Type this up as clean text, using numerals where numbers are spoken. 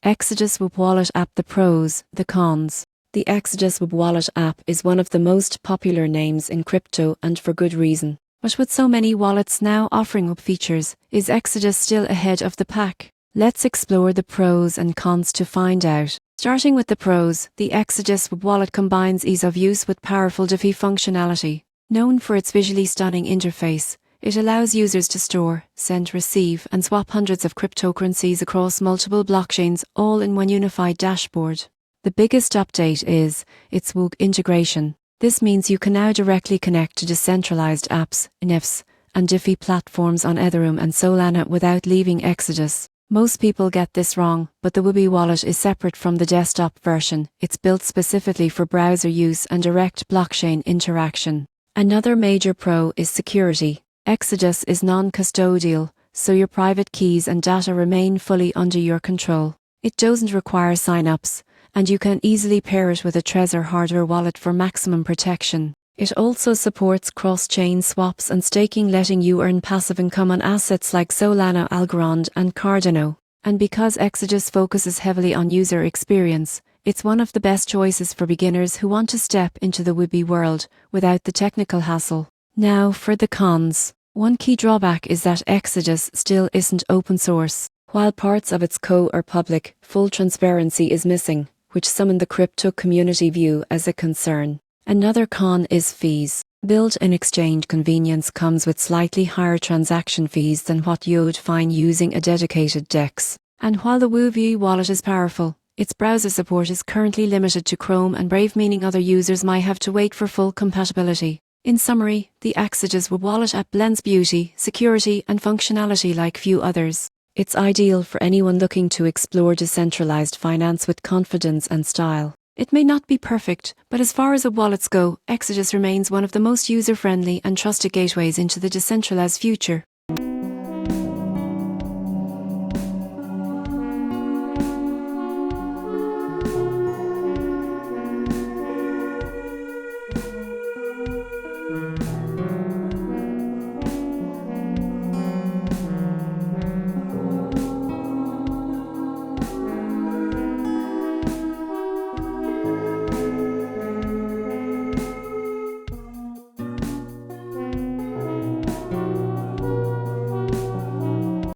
Exodus Web Wallet app. The pros, the cons. The Exodus Web Wallet app is one of the most popular names in crypto, and for good reason. But with so many wallets now offering Web features, is Exodus still ahead of the pack? Let's explore the pros and cons to find out. Starting with the pros, the Exodus Web Wallet combines ease of use with powerful DeFi functionality. Known for its visually stunning interface, it allows users to store, send, receive, and swap hundreds of cryptocurrencies across multiple blockchains, all in one unified dashboard. The biggest update is its WOG integration. This means you can now directly connect to decentralized apps, NFTs, and DeFi platforms on Ethereum and Solana without leaving Exodus. Most people get this wrong, but the Web wallet is separate from the desktop version. It's built specifically for browser use and direct blockchain interaction. Another major pro is security. Exodus is non-custodial, so your private keys and data remain fully under your control. It doesn't require sign-ups, and you can easily pair it with a Trezor hardware wallet for maximum protection. It also supports cross-chain swaps and staking, letting you earn passive income on assets like Solana, Algorand, and Cardano. And because Exodus focuses heavily on user experience, it's one of the best choices for beginners who want to step into the Web world without the technical hassle. Now for the cons. One key drawback is that Exodus still isn't open source. While parts of its code are public, full transparency is missing, which some in the crypto community view as a concern. Another con is fees. Built-in exchange convenience comes with slightly higher transaction fees than what you'd find using a dedicated DEX. And while the Web wallet is powerful, its browser support is currently limited to Chrome and Brave, meaning other users might have to wait for full compatibility. In summary, the Exodus Web Wallet app blends beauty, security, and functionality like few others. It's ideal for anyone looking to explore decentralized finance with confidence and style. It may not be perfect, but as far as Web wallets go, Exodus remains one of the most user-friendly and trusted gateways into the decentralized future.